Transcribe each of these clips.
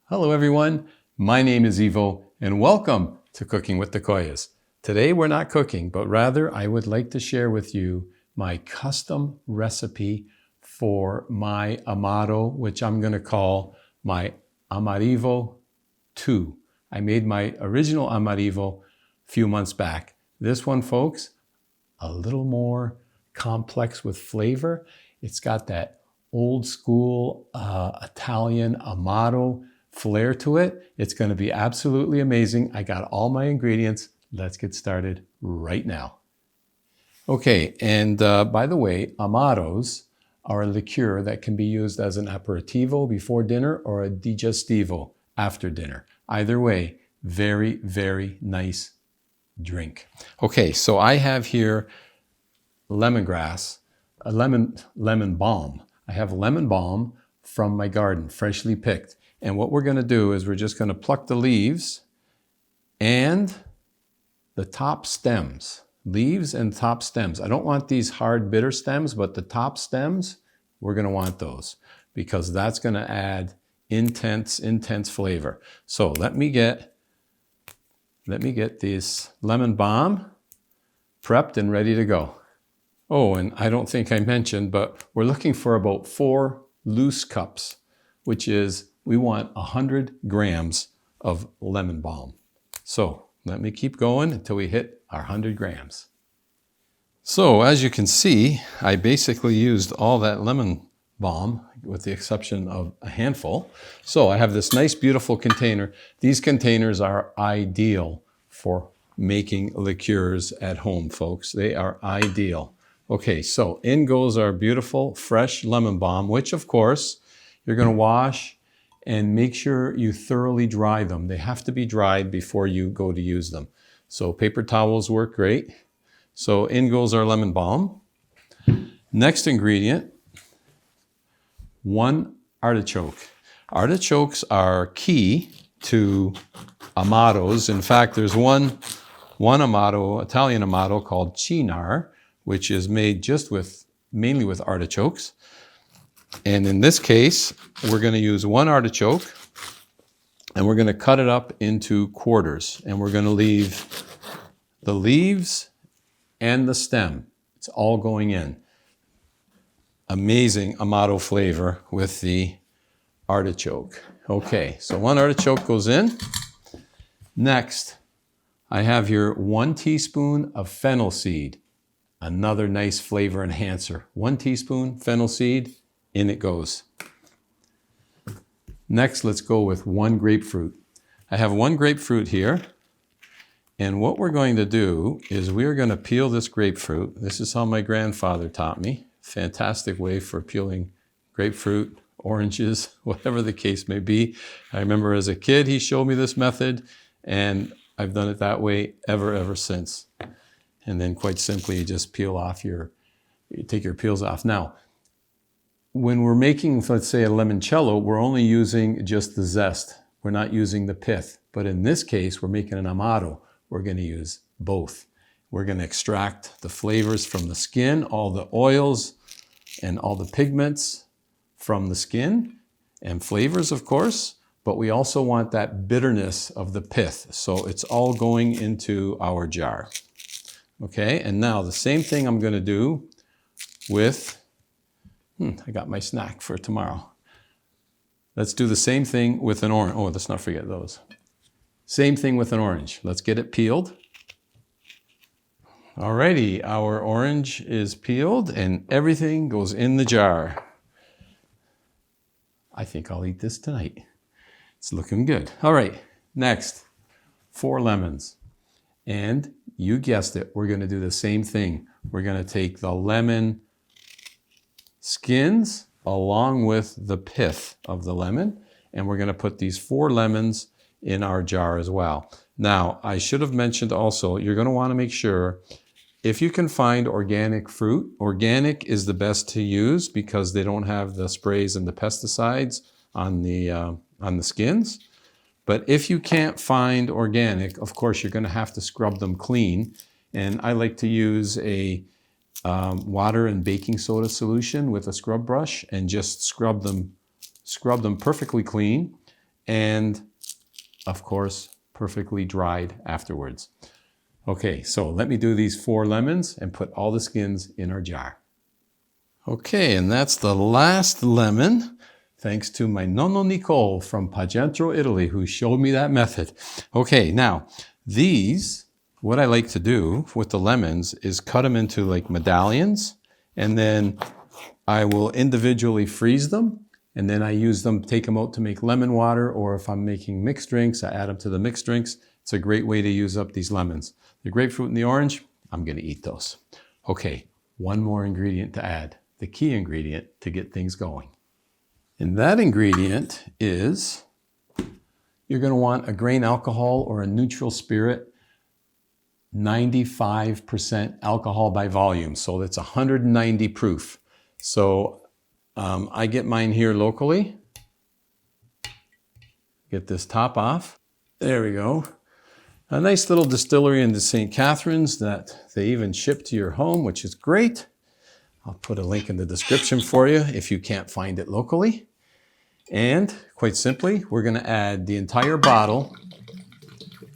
Hello everyone, my name is Ivo and welcome to Cooking with the Koyas. Today we're not cooking, but rather I would like to share with you my custom recipe for my Amaro, which I'm going to call my Armarivo II. I made my original Armarivo a few months back. This one, folks, a little more complex with flavor. It's got that old school Italian Amaro flair to it. It's going to be absolutely amazing. I got all my ingredients. Let's get started right now. Okay, and by the way, Amaros are a liqueur that can be used as an aperitivo before dinner or a digestivo after dinner. Either way, very, very nice drink. Okay, so I have here lemongrass, a lemon balm. I have lemon balm from my garden, freshly picked. And what we're going to do is we're just going to pluck the leaves and the top stems. Leaves and top stems. I don't want these hard bitter stems, but the top stems, we're going to want those because that's going to add intense flavor. So let me get this lemon balm prepped and ready to go. Oh, and I don't think I mentioned, but we're looking for about 4 loose cups, which is we want 100 grams of lemon balm. So let me keep going until we hit our 100 grams. So as you can see, I basically used all that lemon balm with the exception of a handful. So I have this nice, beautiful container. These containers are ideal for making liqueurs at home, folks. They are ideal. Okay, so in goes our beautiful, fresh lemon balm, which of course you're going to wash and make sure you thoroughly dry them. They have to be dried before you go to use them. So paper towels work great. So in goes our lemon balm. Next ingredient, 1 artichoke. Artichokes are key to Amaros. In fact, there's one Amaro, Italian Amaro called Cinar, which is made just mainly with artichokes. And in this case, we're going to use 1 artichoke and we're going to cut it up into quarters. And we're going to leave the leaves and the stem. It's all going in. Amazing Amaro flavor with the artichoke. Okay, so 1 artichoke goes in. Next, I have here 1 teaspoon of fennel seed. Another nice flavor enhancer. 1 teaspoon fennel seed. In it goes. Next, let's go with 1 grapefruit. I have 1 grapefruit here. And what we're going to do is we're going to peel this grapefruit. This is how my grandfather taught me. Fantastic way for peeling grapefruit, oranges, whatever the case may be. I remember as a kid, he showed me this method, and I've done it that way ever since. And then quite simply, you just peel off you take your peels off. Now, when we're making, let's say, a limoncello, we're only using just the zest. We're not using the pith. But in this case, we're making an Amaro. We're going to use both. We're going to extract the flavors from the skin, all the oils and all the pigments from the skin, and flavors, of course. But we also want that bitterness of the pith. So it's all going into our jar. Okay, and now the same thing I'm going to do with I got my snack for tomorrow. Let's do the same thing with an orange. Oh, let's not forget those. Same thing with an orange. Let's get it peeled. Alrighty, our orange is peeled and everything goes in the jar. I think I'll eat this tonight. It's looking good. All right, next, 4 lemons. And you guessed it, we're going to do the same thing. We're going to take the lemon skins along with the pith of the lemon, and we're going to put these 4 lemons in our jar as well. Now, I should have mentioned also, you're going to want to make sure if you can find organic fruit, organic is the best to use because they don't have the sprays and the pesticides on the skins. But if you can't find organic, of course, you're going to have to scrub them clean. And I like to use a water and baking soda solution with a scrub brush and just scrub them perfectly clean. and of course, perfectly dried afterwards. Okay, so let me do these 4 lemons and put all the skins in our jar. Okay, and that's the last lemon, thanks to my nonno Nicole from Pagentro, Italy, who showed me that method. Okay, now these, what I like to do with the lemons is cut them into like medallions, and then I will individually freeze them, and then I use them, take them out to make lemon water, or if I'm making mixed drinks, I add them to the mixed drinks. It's a great way to use up these lemons. The grapefruit and the orange, I'm gonna eat those. Okay, one more ingredient to add, the key ingredient to get things going. And that ingredient is, you're gonna want a grain alcohol or a neutral spirit, 95% alcohol by volume. So that's 190 proof. So I get mine here locally. Get this top off. There we go. A nice little distillery in the St. Catharines that they even ship to your home, which is great. I'll put a link in the description for you if you can't find it locally. And quite simply, we're going to add the entire bottle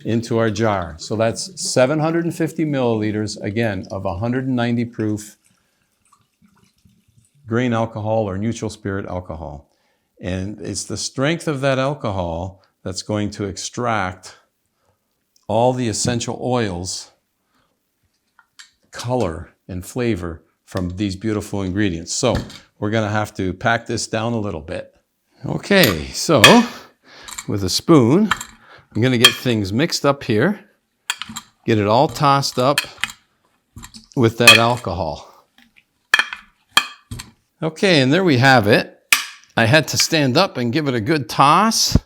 into our jar. So that's 750 milliliters, again, of 190 proof grain alcohol or neutral spirit alcohol. And it's the strength of that alcohol that's going to extract all the essential oils, color, and flavor from these beautiful ingredients. So we're going to have to pack this down a little bit. Okay, so with a spoon, I'm going to get things mixed up here, get it all tossed up with that alcohol. Okay, and there we have it. I had to stand up and give it a good toss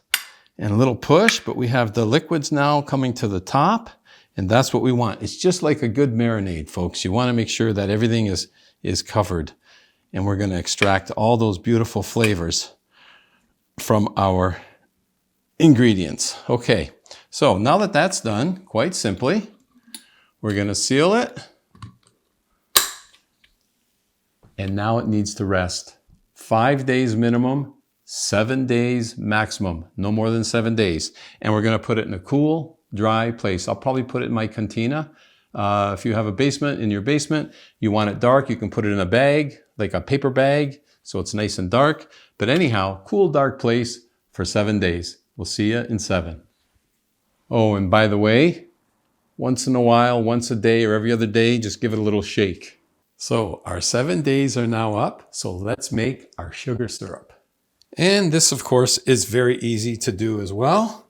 and a little push, but we have the liquids now coming to the top, and that's what we want. It's just like a good marinade, folks. You want to make sure that everything is covered, and we're going to extract all those beautiful flavors from our ingredients. Okay, so now that that's done, quite simply, we're going to seal it, and now it needs to rest 5 days minimum, 7 days maximum, no more than 7 days. And we're going to put it in a cool, dry place. I'll probably put it in my cantina. If you have a basement, in your basement, you want it dark, you can put it in a bag, like a paper bag, so it's nice and dark. But anyhow, cool, dark place for 7 days. We'll see you in 7. Oh, and by the way, once in a while, once a day or every other day, just give it a little shake. So our 7 days are now up, so let's make our sugar syrup. And this, of course, is very easy to do as well.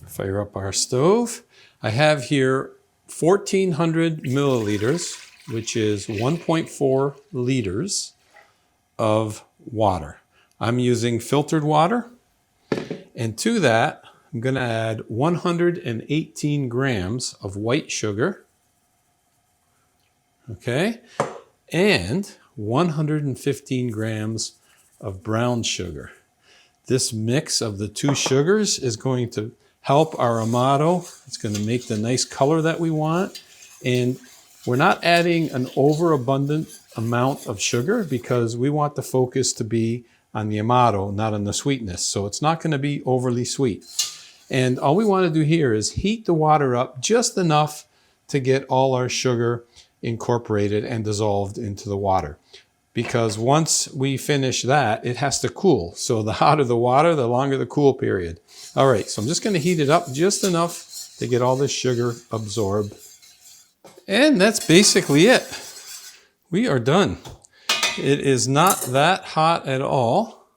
Fire up our stove. I have here 1,400 milliliters, which is 1.4 liters of water. I'm using filtered water. And to that, I'm going to add 118 grams of white sugar. Okay. And 115 grams of brown sugar. This mix of the two sugars is going to help our Amaro. It's going to make the nice color that we want. And we're not adding an overabundant amount of sugar because we want the focus to be on the Amaro, not on the sweetness. So it's not going to be overly sweet. And all we want to do here is heat the water up just enough to get all our sugar incorporated and dissolved into the water. Because once we finish that, it has to cool. So the hotter the water, the longer the cool period. All right, so I'm just going to heat it up just enough to get all this sugar absorbed. And that's basically it. We are done. It is not that hot at all.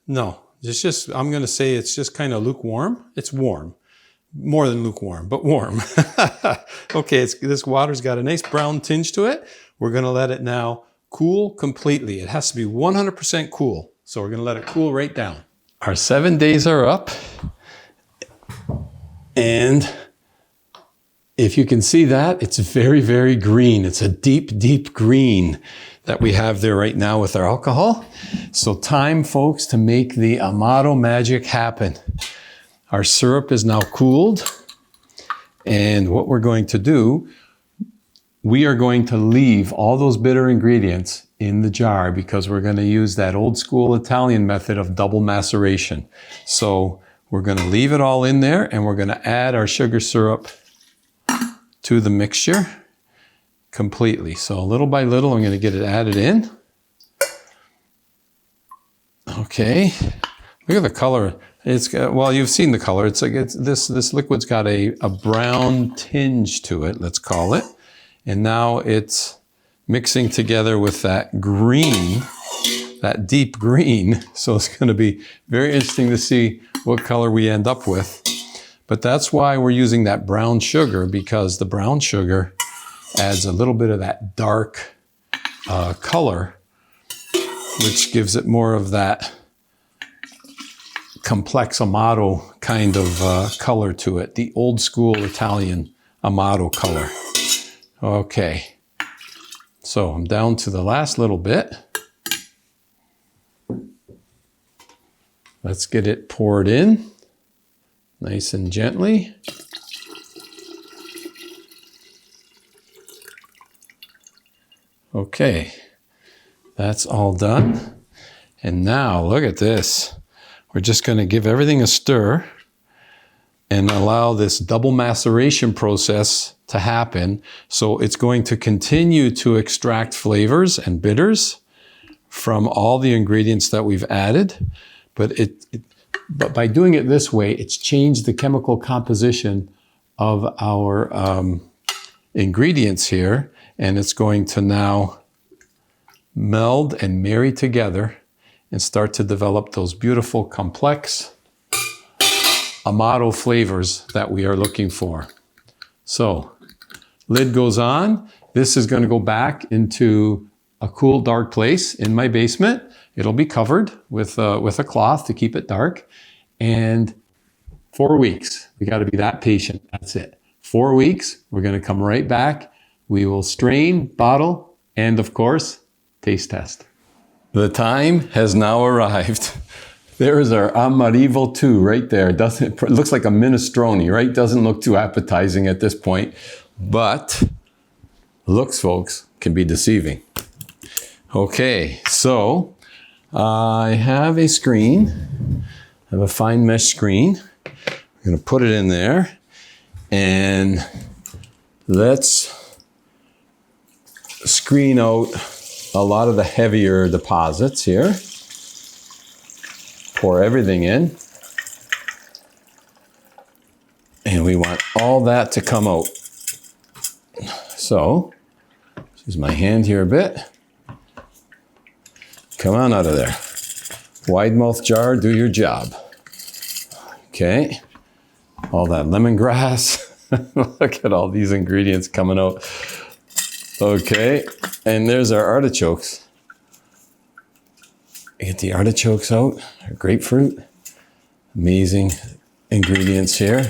No, it's just, I'm going to say it's just kind of lukewarm. It's warm. More than lukewarm, but warm. Okay, this water's got a nice brown tinge to it. We're going to let it now cool completely. It has to be 100% cool. So we're going to let it cool right down. Our 7 days are up. And if you can see that, it's very, very green. It's a deep, deep green that we have there right now with our alcohol. So time, folks, to make the Amaro magic happen. Our syrup is now cooled. And what we're going to do, we are going to leave all those bitter ingredients in the jar because we're going to use that old school Italian method of double maceration. So we're going to leave it all in there and we're going to add our sugar syrup to the mixture completely. So little by little, I'm going to get it added in. Okay, look at the color. It's well, you've seen the color. It's like this liquid's got a brown tinge to it, let's call it. And now it's mixing together with that green, that deep green. So it's going to be very interesting to see what color we end up with. But that's why we're using that brown sugar, because the brown sugar adds a little bit of that dark color, which gives it more of that complex Amaro kind of color to it, the old school Italian Amaro color. Okay, so I'm down to the last little bit. Let's get it poured in, nice and gently. Okay, that's all done. And now look at this. We're just going to give everything a stir and allow this double maceration process to happen. So it's going to continue to extract flavors and bitters from all the ingredients that we've added. But by doing it this way, it's changed the chemical composition of our ingredients here. And it's going to now meld and marry together and start to develop those beautiful, complex Amaro flavors that we are looking for. So, lid goes on. This is going to go back into a cool, dark place in my basement. It'll be covered with a cloth to keep it dark. And 4 weeks. We got to be that patient. That's it. 4 weeks. We're going to come right back. We will strain, bottle, and of course, taste test. The time has now arrived. There is our Armarivo II right there. It looks like a minestrone, right? Doesn't look too appetizing at this point, but looks, folks, can be deceiving. Okay, so I have a screen. I have a fine mesh screen. I'm going to put it in there, and let's screen out a lot of the heavier deposits here. Pour everything in. And we want all that to come out. So, use my hand here a bit. Come on out of there. Wide mouth jar, do your job. Okay. All that lemongrass. Look at all these ingredients coming out. Okay, and there's our artichokes. Get the artichokes out, our grapefruit. Amazing ingredients here.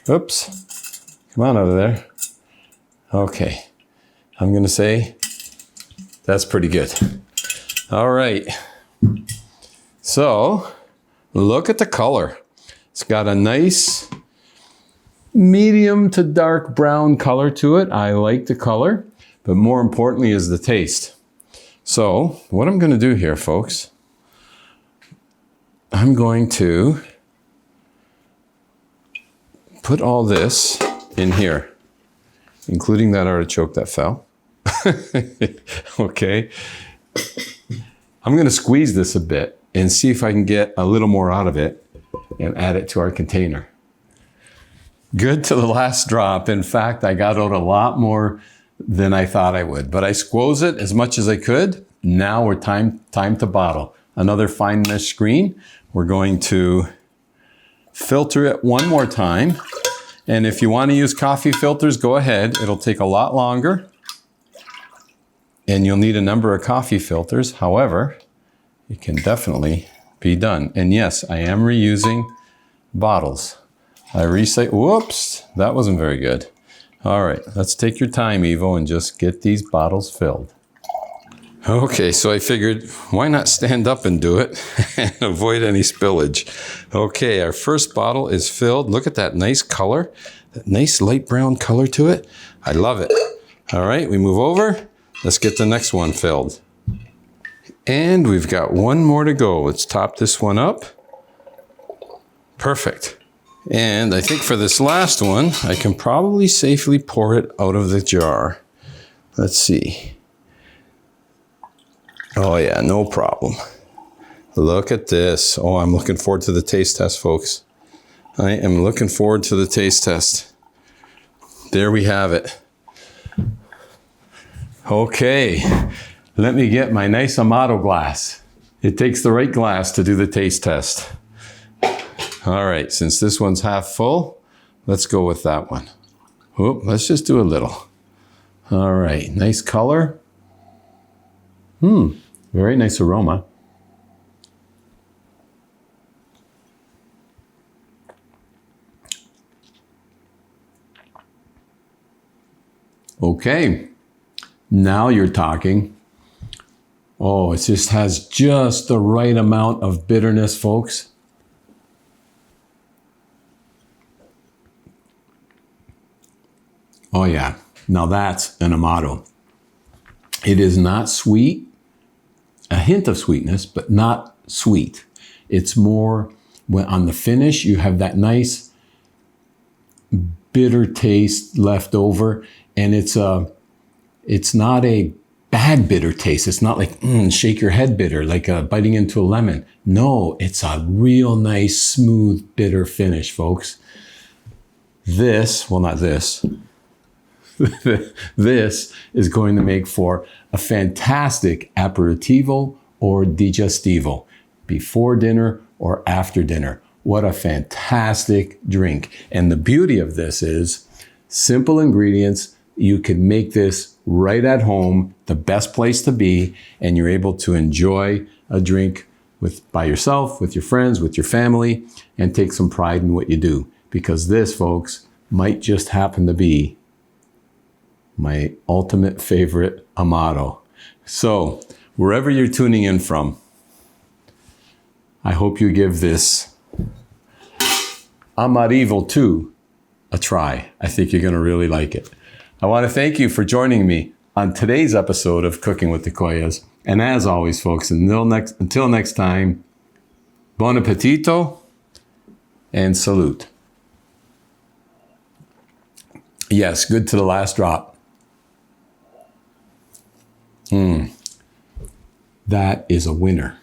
Oops, come on out of there. Okay, I'm gonna say that's pretty good. All right, so look at the color. It's got a nice medium to dark brown color to it. I like the color. But more importantly is the taste. So what I'm going to do here, folks, I'm going to put all this in here, including that artichoke that fell. Okay. I'm going to squeeze this a bit and see if I can get a little more out of it and add it to our container. Good to the last drop. In fact, I got out a lot more than I thought I would, but I squoze it as much as I could. Now we're time to bottle. Another fine mesh screen. We're going to filter it one more time. And if you want to use coffee filters, go ahead. It'll take a lot longer. And you'll need a number of coffee filters. However, it can definitely be done. And yes, I am reusing bottles. I recycle. Whoops, that wasn't very good. All right, let's take your time, Evo, and just get these bottles filled. Okay, so I figured, why not stand up and do it and avoid any spillage? Okay, our first bottle is filled. Look at that nice color, that nice light brown color to it. I love it. All right, we move over. Let's get the next one filled. And we've got one more to go. Let's top this one up. Perfect. And I think for this last one, I can probably safely pour it out of the jar. Let's see. Oh yeah, no problem. Look at this. Oh, I'm looking forward to the taste test, folks. I am looking forward to the taste test. There we have it. Okay, let me get my nice Amaro glass. It takes the right glass to do the taste test. All right, since this one's half full, let's go with that one. Oh, let's just do a little. All right, nice color. Very nice aroma. Okay, now you're talking. Oh, it just has just the right amount of bitterness, folks. Oh yeah, now that's an Amaro. It is not sweet, a hint of sweetness, but not sweet. It's more, when on the finish, you have that nice bitter taste left over, and it's not a bad bitter taste. It's not like shake your head bitter, like biting into a lemon. No, it's a real nice, smooth, bitter finish, folks. This, well, not this. This is going to make for a fantastic aperitivo or digestivo, before dinner or after dinner. What a fantastic drink. And the beauty of this is simple ingredients. You can make this right at home, the best place to be, and you're able to enjoy a drink by yourself, with your friends, with your family, and take some pride in what you do. Because this, folks, might just happen to be my ultimate favorite Amaro. So, wherever you're tuning in from, I hope you give this Armarivo II a try. I think you're going to really like it. I want to thank you for joining me on today's episode of Cooking with the Koyas. And as always, folks, until next time, bon appetito and salute. Yes, good to the last drop. That is a winner.